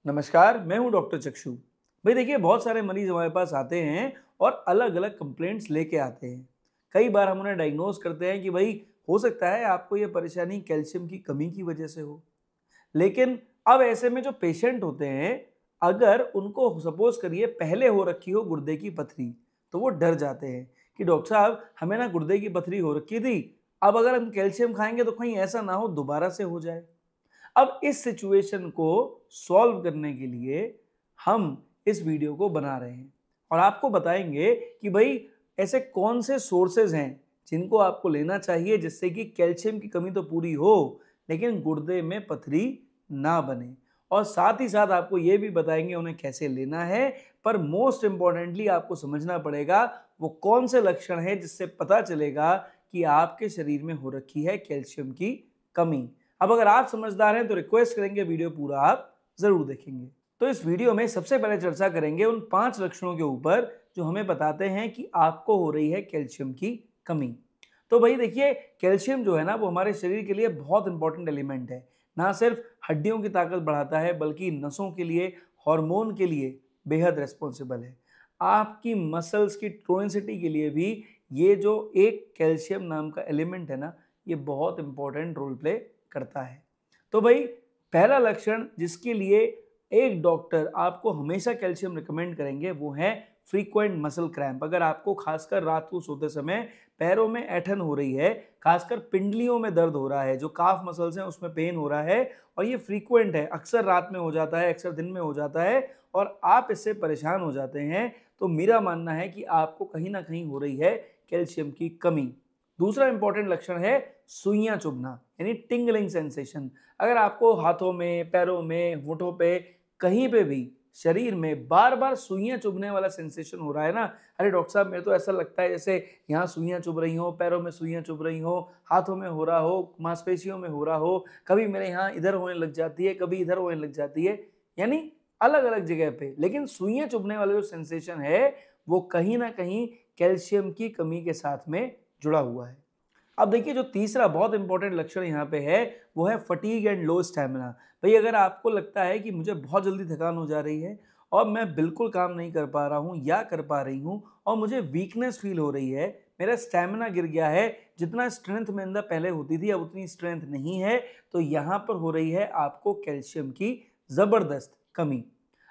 नमस्कार, मैं हूं डॉक्टर चक्षु। भाई देखिए, बहुत सारे मरीज हमारे पास आते हैं और अलग अलग कंप्लेंट्स लेके आते हैं। कई बार हम उन्हें डायग्नोज करते हैं कि भाई हो सकता है आपको ये परेशानी कैल्शियम की कमी की वजह से हो। लेकिन अब ऐसे में जो पेशेंट होते हैं, अगर उनको सपोज करिए पहले हो रखी हो गुर्दे की पथरी, तो वो डर जाते हैं कि डॉक्टर साहब हमें ना गुर्दे की पथरी हो रखी थी, अब अगर हम कैल्शियम खाएंगे तो कहीं ऐसा ना हो दोबारा से हो जाए। अब इस सिचुएशन को सॉल्व करने के लिए हम इस वीडियो को बना रहे हैं और आपको बताएंगे कि भाई ऐसे कौन से सोर्सेज हैं जिनको आपको लेना चाहिए जिससे कि कैल्शियम की कमी तो पूरी हो लेकिन गुर्दे में पथरी ना बने। और साथ ही साथ आपको ये भी बताएंगे उन्हें कैसे लेना है। पर मोस्ट इंपॉर्टेंटली आपको समझना पड़ेगा वो कौन से लक्षण हैं जिससे पता चलेगा कि आपके शरीर में हो रखी है कैल्शियम की कमी। अब अगर आप समझदार हैं तो रिक्वेस्ट करेंगे वीडियो पूरा आप जरूर देखेंगे। तो इस वीडियो में सबसे पहले चर्चा करेंगे उन 5 लक्षणों के ऊपर जो हमें बताते हैं कि आपको हो रही है कैल्शियम की कमी। तो भाई देखिए, कैल्शियम जो है ना वो हमारे शरीर के लिए बहुत इंपॉर्टेंट एलिमेंट है। ना सिर्फ हड्डियों की ताकत बढ़ाता है बल्कि नसों के लिए, हार्मोन के लिए बेहद रेस्पॉन्सिबल है। आपकी मसल्स की टोनिसिटी के लिए भी ये जो एक कैल्शियम नाम का एलिमेंट है ना, ये बहुत इंपॉर्टेंट रोल प्ले करता है। तो भाई पहला लक्षण जिसके लिए एक डॉक्टर आपको हमेशा कैल्शियम रिकमेंड करेंगे वो है फ्रीक्वेंट मसल क्रैम्प। अगर आपको खासकर रात को सोते समय पैरों में ऐठन हो रही है, खासकर पिंडलियों में दर्द हो रहा है, जो काफ मसल्स हैं उसमें पेन हो रहा है और ये फ्रीक्वेंट है, अक्सर रात में हो जाता है, अक्सर दिन में हो जाता है और आप इससे परेशान हो जाते हैं, तो मेरा मानना है कि आपको कहीं ना कहीं हो रही है कैल्शियम की कमी। दूसरा इंपॉर्टेंट लक्षण है सुइयां चुभना यानी टिंगलिंग सेंसेशन। अगर आपको हाथों में, पैरों में, होठों पे, कहीं पे भी शरीर में बार बार सुइयां चुभने वाला सेंसेशन हो रहा है ना, अरे डॉक्टर साहब मेरे तो ऐसा लगता है जैसे यहाँ सुइयां चुभ रही हो, पैरों में सुइयां चुभ रही हो, हाथों में हो रहा हो, मांसपेशियों में हो रहा हो, कभी मेरे यहाँ इधर होने लग जाती है, कभी इधर होने लग जाती है, यानी अलग अलग जगह पे, लेकिन सुइयां चुभने वाला जो सेंसेशन है वो कहीं ना कहीं कैल्शियम की कमी के साथ में जुड़ा हुआ है। अब देखिए, जो तीसरा बहुत इंपॉर्टेंट लक्षण यहाँ पे है वो है फटीग एंड लो स्टैमिना। भाई अगर आपको लगता है कि मुझे बहुत जल्दी थकान हो जा रही है और मैं बिल्कुल काम नहीं कर पा रहा हूँ या कर पा रही हूँ और मुझे वीकनेस फील हो रही है, मेरा स्टैमिना गिर गया है, जितना स्ट्रेंथ मेरे अंदर पहले होती थी अब उतनी स्ट्रेंथ नहीं है, तो यहाँ पर हो रही है आपको कैल्शियम की ज़बरदस्त कमी।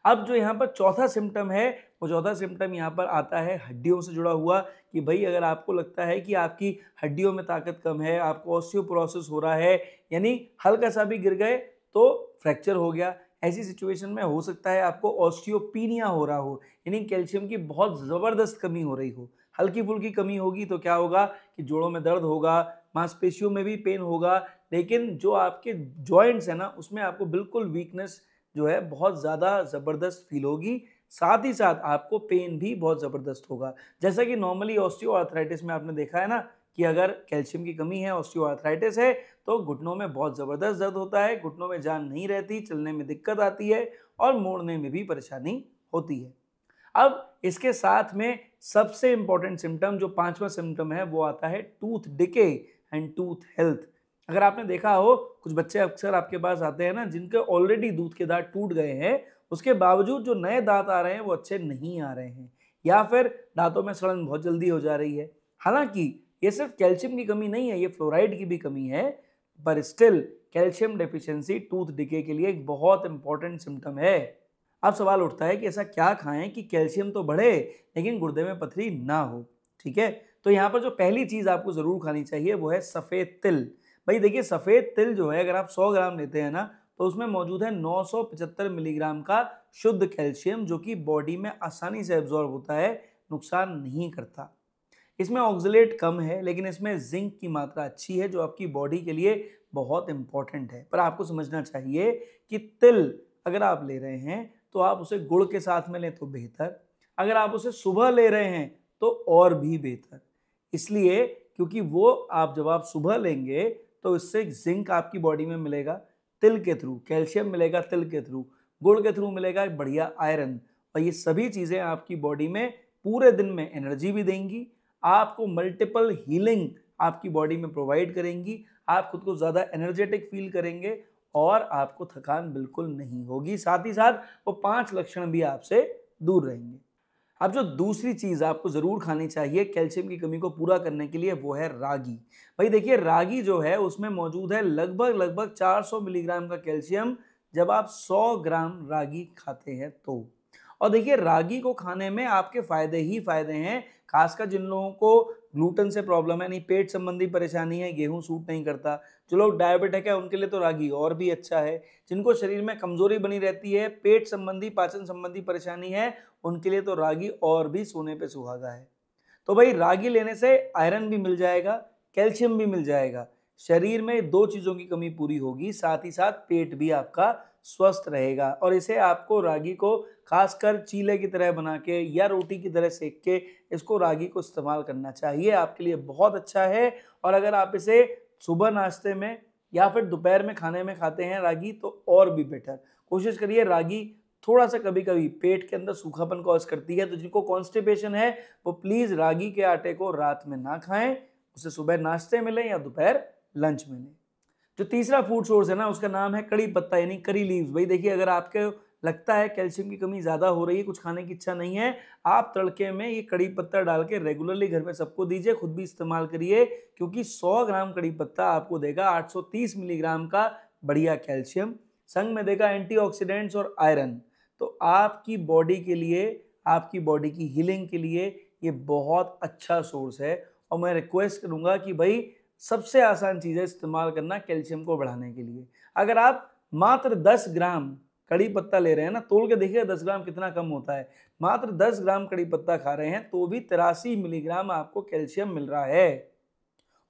अब जो यहाँ पर चौथा सिम्टम है वो चौथा सिम्टम यहाँ पर आता है हड्डियों से जुड़ा हुआ, कि भाई अगर आपको लगता है कि आपकी हड्डियों में ताकत कम है, आपको ऑस्टियोपोरोसिस हो रहा है, यानी हल्का सा भी गिर गए तो फ्रैक्चर हो गया, ऐसी सिचुएशन में हो सकता है आपको ऑस्टियोपीनिया हो रहा हो, यानी कैल्शियम की बहुत ज़बरदस्त कमी हो रही हो। हल्की फुल्की कमी होगी तो क्या होगा कि जोड़ों में दर्द होगा, मांसपेशियों में भी पेन होगा, लेकिन जो आपके जॉइंट्स है ना उसमें आपको बिल्कुल वीकनेस जो है बहुत ज़्यादा ज़बरदस्त फील होगी। साथ ही साथ आपको पेन भी बहुत ज़बरदस्त होगा। जैसा कि नॉर्मली ऑस्टियोआर्थराइटिस में आपने देखा है ना कि अगर कैल्शियम की कमी है, ऑस्टियोआर्थराइटिस है, तो घुटनों में बहुत ज़बरदस्त दर्द होता है, घुटनों में जान नहीं रहती, चलने में दिक्कत आती है और मोड़ने में भी परेशानी होती है। अब इसके साथ में सबसे इंपॉर्टेंट सिम्टम जो पांचवा सिम्टम है वो आता है tooth decay and tooth health. अगर आपने देखा हो कुछ बच्चे अक्सर आपके पास आते हैं ना जिनके ऑलरेडी दूध के दांत टूट गए हैं, उसके बावजूद जो नए दांत आ रहे हैं वो अच्छे नहीं आ रहे हैं, या फिर दांतों में सड़न बहुत जल्दी हो जा रही है। हालांकि ये सिर्फ कैल्शियम की कमी नहीं है, ये फ्लोराइड की भी कमी है, पर still calcium deficiency tooth decay के लिए एक बहुत इंपॉर्टेंट सिम्टम है। अब सवाल उठता है कि ऐसा क्या खाएं कि कैल्शियम तो बढ़े लेकिन गुर्दे में पथरी ना हो। ठीक है, तो यहाँ पर जो पहली चीज आपको जरूर खानी चाहिए वो है सफेद तिल। भाई देखिए, सफेद तिल जो है अगर आप 100 ग्राम लेते हैं ना तो उसमें मौजूद है 975 मिलीग्राम का शुद्ध कैल्शियम, जो कि बॉडी में आसानी से एब्जॉर्ब होता है, नुकसान नहीं करता। इसमें ऑक्सलेट कम है लेकिन इसमें जिंक की मात्रा अच्छी है जो आपकी बॉडी के लिए बहुत इंपॉर्टेंट है। पर आपको समझना चाहिए कि तिल अगर आप ले रहे हैं तो आप उसे गुड़ के साथ में लें तो बेहतर, अगर आप उसे सुबह ले रहे हैं तो और भी बेहतर। इसलिए क्योंकि वो आप जब आप सुबह लेंगे तो इससे जिंक आपकी बॉडी में मिलेगा तिल के थ्रू, कैल्शियम मिलेगा तिल के थ्रू, गुड़ के थ्रू मिलेगा बढ़िया आयरन, और ये सभी चीज़ें आपकी बॉडी में पूरे दिन में एनर्जी भी देंगी, आपको मल्टीपल हीलिंग आपकी बॉडी में प्रोवाइड करेंगी, आप खुद को ज़्यादा एनर्जेटिक फील करेंगे और आपको थकान बिल्कुल नहीं होगी। साथ ही साथ वो 5 लक्षण भी आपसे दूर रहेंगे। अब जो दूसरी चीज़ आपको ज़रूर खानी चाहिए कैल्शियम की कमी को पूरा करने के लिए, वो है रागी। भाई देखिए, रागी जो है उसमें मौजूद है लगभग 400 मिलीग्राम का कैल्शियम, जब आप 100 ग्राम रागी खाते हैं तो। और देखिए, रागी को खाने में आपके फ़ायदे ही फ़ायदे हैं, खासकर जिन लोगों को ग्लूटेन से प्रॉब्लम है, नहीं पेट संबंधी परेशानी है, गेहूँ सूट नहीं करता, जो लोग डायबिटिक है उनके लिए तो रागी और भी अच्छा है, जिनको शरीर में कमज़ोरी बनी रहती है, पेट संबंधी पाचन संबंधी परेशानी है, उनके लिए तो रागी और भी सोने पे सुहागा है। तो भाई रागी लेने से आयरन भी मिल जाएगा, कैल्शियम भी मिल जाएगा, शरीर में 2 चीज़ों की कमी पूरी होगी, साथ ही साथ पेट भी आपका स्वस्थ रहेगा। और इसे आपको रागी को खासकर चीले की तरह बना के या रोटी की तरह सेक के इसको रागी को इस्तेमाल करना चाहिए, आपके लिए बहुत अच्छा है। और अगर आप इसे सुबह नाश्ते में या फिर दोपहर में खाने में खाते हैं रागी, तो और भी बेटर। कोशिश करिए, रागी थोड़ा सा कभी कभी पेट के अंदर सूखापन कॉज करती है, तो जिनको कॉन्स्टिपेशन है वो प्लीज़ रागी के आटे को रात में ना खाएं, उसे सुबह नाश्ते में लें या दोपहर लंच में लें। जो तीसरा फूड सोर्स है ना, उसका नाम है कड़ी पत्ता यानी करी लीव्स। भाई देखिए, अगर आपके लगता है कैल्शियम की कमी ज़्यादा हो रही है, कुछ खाने की इच्छा नहीं है, आप तड़के में ये कड़ी पत्ता डाल के रेगुलरली घर में सबको दीजिए, खुद भी इस्तेमाल करिए, क्योंकि 100 ग्राम कड़ी पत्ता आपको देगा 830 मिलीग्राम का बढ़िया कैल्शियम, संग में देगा एंटीऑक्सीडेंट्स और आयरन। तो आपकी बॉडी के लिए, आपकी बॉडी की हीलिंग के लिए ये बहुत अच्छा सोर्स है। और मैं रिक्वेस्ट करूँगा कि भाई सबसे आसान चीज़ है इस्तेमाल करना कैल्शियम को बढ़ाने के लिए। अगर आप मात्र 10 ग्राम कड़ी पत्ता ले रहे हैं ना, तोल के देखिए 10 ग्राम कितना कम होता है, मात्र 10 ग्राम कड़ी पत्ता खा रहे हैं तो भी 83 मिलीग्राम आपको कैल्शियम मिल रहा है।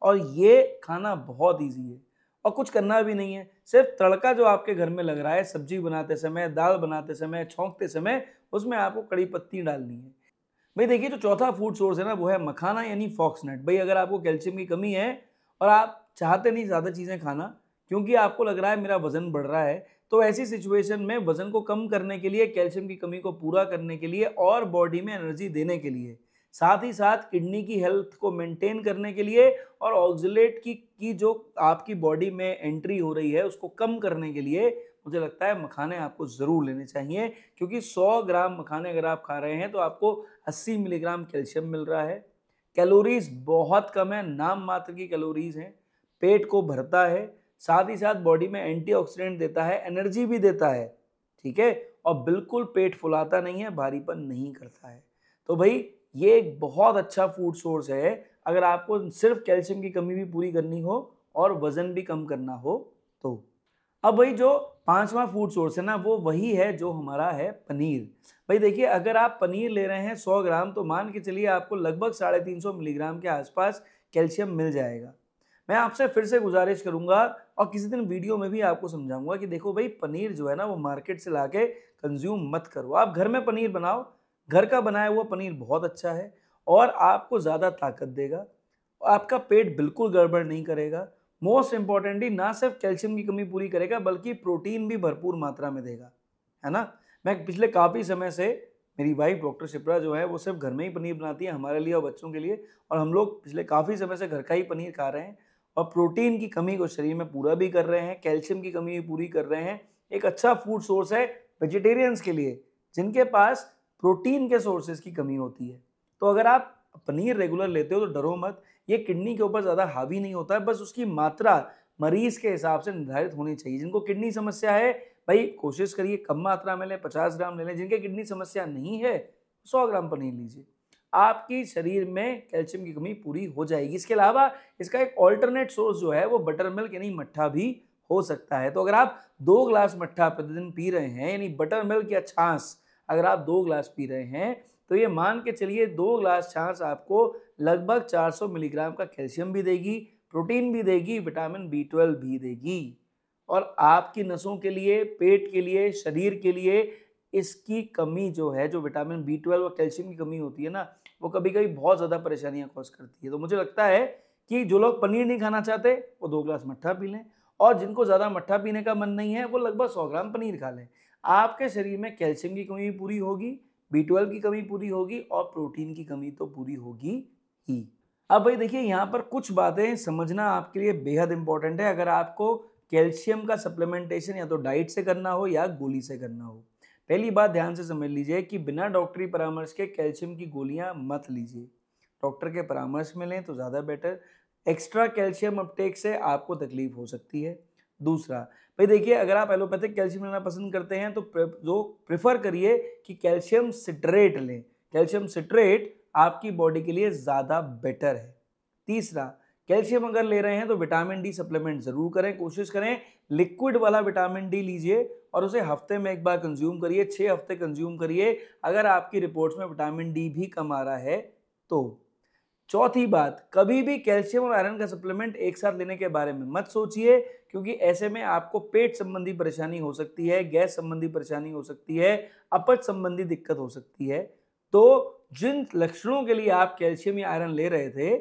और ये खाना बहुत ईजी है और कुछ करना भी नहीं है, सिर्फ तड़का जो आपके घर में लग रहा है, सब्जी बनाते समय, दाल बनाते समय, छौंकते समय, उसमें आपको कड़ी पत्ती डालनी है। भाई देखिए, जो चौथा फूड सोर्स है ना, वो है मखाना यानी फॉक्सनट। भाई अगर आपको कैल्शियम की कमी है और आप चाहते नहीं ज़्यादा चीज़ें खाना, क्योंकि आपको लग रहा है मेरा वजन बढ़ रहा है, तो ऐसी सिचुएशन में वजन को कम करने के लिए, कैल्शियम की कमी को पूरा करने के लिए और बॉडी में एनर्जी देने के लिए, साथ ही साथ किडनी की हेल्थ को मेंटेन करने के लिए और ऑक्सलेट की जो आपकी बॉडी में एंट्री हो रही है उसको कम करने के लिए, मुझे लगता है मखाने आपको ज़रूर लेने चाहिए। क्योंकि 100 ग्राम मखाने अगर आप खा रहे हैं तो आपको 80 मिलीग्राम कैल्शियम मिल रहा है, कैलोरीज बहुत कम है, नाम मात्र की कैलोरीज हैं, पेट को भरता है, साथ ही साथ बॉडी में एंटीऑक्सीडेंट देता है, एनर्जी भी देता है, ठीक है, और बिल्कुल पेट फुलाता नहीं है, भारीपन नहीं करता है। तो भाई ये एक बहुत अच्छा फूड सोर्स है अगर आपको सिर्फ कैल्शियम की कमी भी पूरी करनी हो और वजन भी कम करना हो तो। अब भाई जो पांचवा फूड सोर्स है ना, वो वही है जो हमारा है पनीर। भाई देखिए, अगर आप पनीर ले रहे हैं 100 ग्राम, तो मान के चलिए आपको लगभग 350 मिलीग्राम के आसपास कैल्शियम मिल जाएगा। मैं आपसे फिर से गुजारिश करूंगा और किसी दिन वीडियो में भी आपको समझाऊंगा कि देखो भाई, पनीर जो है ना वो मार्केट से लाके कंज्यूम मत करो, आप घर में पनीर बनाओ। घर का बनाया हुआ पनीर बहुत अच्छा है और आपको ज़्यादा ताकत देगा, आपका पेट बिल्कुल गड़बड़ नहीं करेगा, मोस्ट इंपॉर्टेंटली ना सिर्फ कैल्शियम की कमी पूरी करेगा बल्कि प्रोटीन भी भरपूर मात्रा में देगा, है ना। मैं पिछले काफ़ी समय से, मेरी वाइफ डॉक्टर शिप्रा जो है वो सिर्फ घर में ही पनीर बनाती है हमारे लिए और बच्चों के लिए, और हम लोग पिछले काफ़ी समय से घर का ही पनीर खा रहे हैं और प्रोटीन की कमी को शरीर में पूरा भी कर रहे हैं, कैल्शियम की कमी भी पूरी कर रहे हैं। एक अच्छा फूड सोर्स है वेजिटेरियंस के लिए जिनके पास प्रोटीन के सोर्सेज की कमी होती है। तो अगर आप पनीर रेगुलर लेते हो तो डरो मत, ये किडनी के ऊपर ज़्यादा हावी नहीं होता है, बस उसकी मात्रा मरीज के हिसाब से निर्धारित होनी चाहिए। जिनको किडनी समस्या है भाई कोशिश करिए कम मात्रा में लें, 50 ग्राम ले लें। जिनके किडनी समस्या नहीं है 100 ग्राम पनीर लीजिए, आपकी शरीर में कैल्शियम की कमी पूरी हो जाएगी। इसके अलावा इसका एक ऑल्टरनेट सोर्स जो है वो बटर मिल्क यानी मट्ठा भी हो सकता है। तो अगर आप 2 ग्लास मट्ठा प्रतिदिन पी रहे हैं यानी बटर मिल्क या छाछ, अगर आप 2 ग्लास पी रहे हैं तो ये मान के चलिए 2 ग्लास छाछ आपको लगभग 400 मिलीग्राम का कैल्शियम भी देगी, प्रोटीन भी देगी, विटामिन B12 भी देगी। और आपकी नसों के लिए, पेट के लिए, शरीर के लिए इसकी कमी जो है, जो विटामिन B12 और कैल्शियम की कमी होती है ना, वो कभी कभी बहुत ज़्यादा परेशानियाँ कॉज करती है। तो मुझे लगता है कि जो लोग पनीर नहीं खाना चाहते वो 2 ग्लास मट्ठा पी लें, और जिनको ज़्यादा मट्ठा पीने का मन नहीं है वो लगभग 100 ग्राम पनीर खा लें। आपके शरीर में कैल्शियम की कमी भी पूरी होगी, B12 की कमी पूरी होगी और प्रोटीन की कमी तो पूरी होगी ही। अब भाई देखिए, यहाँ पर कुछ बातें समझना आपके लिए बेहद इंपॉर्टेंट है। अगर आपको कैल्शियम का सप्लीमेंटेशन या तो डाइट से करना हो या गोली से करना हो। पहली बात ध्यान से समझ लीजिए कि बिना डॉक्टरी परामर्श के कैल्शियम की गोलियां मत लीजिए। डॉक्टर के परामर्श में लें तो ज़्यादा बेटर। एक्स्ट्रा कैल्शियम अपटेक से आपको तकलीफ हो सकती है। दूसरा, भाई देखिए, अगर आप एलोपैथिक कैल्शियम लेना पसंद करते हैं तो प्रेफर करिए कि कैल्शियम सिट्रेट लें। कैल्शियम सिट्रेट आपकी बॉडी के लिए ज़्यादा बेटर है। तीसरा, कैल्शियम अगर ले रहे हैं तो विटामिन डी सप्लीमेंट जरूर करें। कोशिश करें लिक्विड वाला विटामिन डी लीजिए और उसे हफ्ते में एक बार कंज्यूम करिए, 6 हफ्ते कंज्यूम करिए अगर आपकी रिपोर्ट्स में विटामिन डी भी कम आ रहा है तो। चौथी बात, कभी भी कैल्शियम और आयरन का सप्लीमेंट एक साथ लेने के बारे में मत सोचिए, क्योंकि ऐसे में आपको पेट संबंधी परेशानी हो सकती है, गैस संबंधी परेशानी हो सकती है, अपच संबंधी दिक्कत हो सकती है। तो जिन लक्षणों के लिए आप कैल्शियम या आयरन ले रहे थे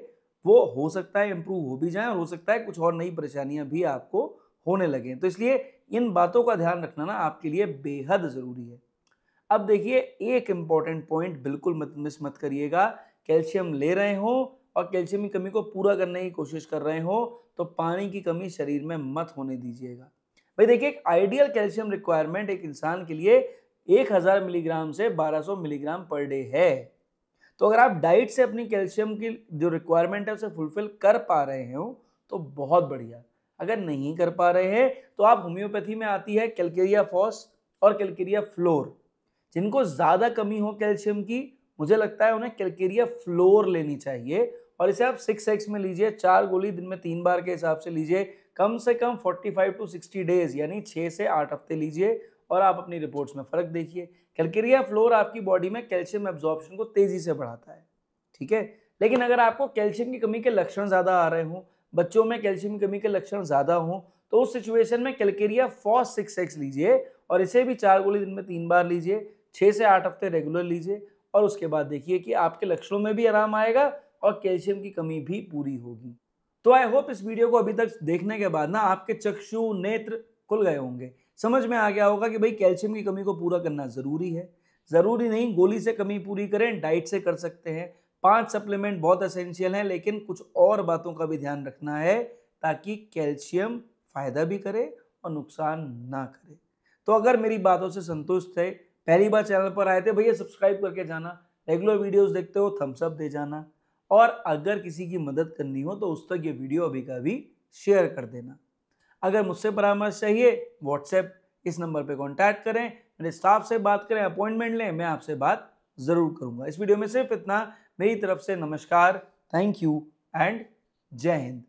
वो हो सकता है इंप्रूव हो भी जाए और हो सकता है कुछ और नई परेशानियां भी आपको होने लगे। तो इसलिए इन बातों का ध्यान रखना ना आपके लिए बेहद जरूरी है। अब देखिए, एक इंपॉर्टेंट पॉइंट बिल्कुल मिस मत करिएगा। कैल्शियम ले रहे हो और कैल्शियम की कमी को पूरा करने की कोशिश कर रहे हो तो पानी की कमी शरीर में मत होने दीजिएगा। भाई देखिए, एक आइडियल कैल्शियम रिक्वायरमेंट एक इंसान के लिए 1000 मिलीग्राम से 1200 मिलीग्राम पर डे है। तो अगर आप डाइट से अपनी कैल्शियम की जो रिक्वायरमेंट है उसे फुलफिल कर पा रहे हो तो बहुत बढ़िया। अगर नहीं कर पा रहे हैं तो आप होम्योपैथी में आती है कैलकेरिया फॉस और कैलकेरिया फ्लोर। जिनको ज़्यादा कमी हो कैल्शियम की, मुझे लगता है उन्हें कैलकेरिया फ्लोर लेनी चाहिए और इसे आप 6x में लीजिए। 4 गोली दिन में 3 बार के हिसाब से लीजिए। कम से कम 45 to 60 डेज यानी 6 से 8 हफ्ते लीजिए और आप अपनी रिपोर्ट्स में फ़र्क देखिए। कैलकेरिया फ्लोर आपकी बॉडी में कैल्शियम एब्जॉर्प्शन को तेज़ी से बढ़ाता है, ठीक है। लेकिन अगर आपको कैल्शियम की कमी के लक्षण ज़्यादा आ रहे हों, बच्चों में कैल्शियम की कमी के लक्षण ज़्यादा हों, तो उस सिचुएशन में कैलकेरिया फॉस 6x लीजिए और इसे भी 4 गोली दिन में 3 बार लीजिए। 6 से 8 हफ्ते रेगुलर लीजिए और उसके बाद देखिए कि आपके लक्षणों में भी आराम आएगा और कैल्शियम की कमी भी पूरी होगी। तो आई होप इस वीडियो को अभी तक देखने के बाद ना आपके चक्षु नेत्र खुल गए होंगे, समझ में आ गया होगा कि भाई कैल्शियम की कमी को पूरा करना जरूरी है। जरूरी नहीं गोली से कमी पूरी करें, डाइट से कर सकते हैं। 5 सप्लीमेंट बहुत एसेंशियल हैं, लेकिन कुछ और बातों का भी ध्यान रखना है ताकि कैल्शियम फायदा भी करे और नुकसान ना करे। तो अगर मेरी बातों से संतुष्ट थे, पहली बार चैनल पर आए थे, भैया सब्सक्राइब करके जाना। रेगुलर वीडियोस देखते हो, थम्स अप दे जाना। और अगर किसी की मदद करनी हो तो उस तक ये वीडियो अभी का भी शेयर कर देना। अगर मुझसे परामर्श चाहिए, व्हाट्सएप इस नंबर पे कांटेक्ट करें, मेरे स्टाफ से बात करें, अपॉइंटमेंट लें, मैं आपसे बात जरूर करूंगा। इस वीडियो में सिर्फ इतना। मेरी तरफ से नमस्कार, थैंक यू एंड जय हिंद।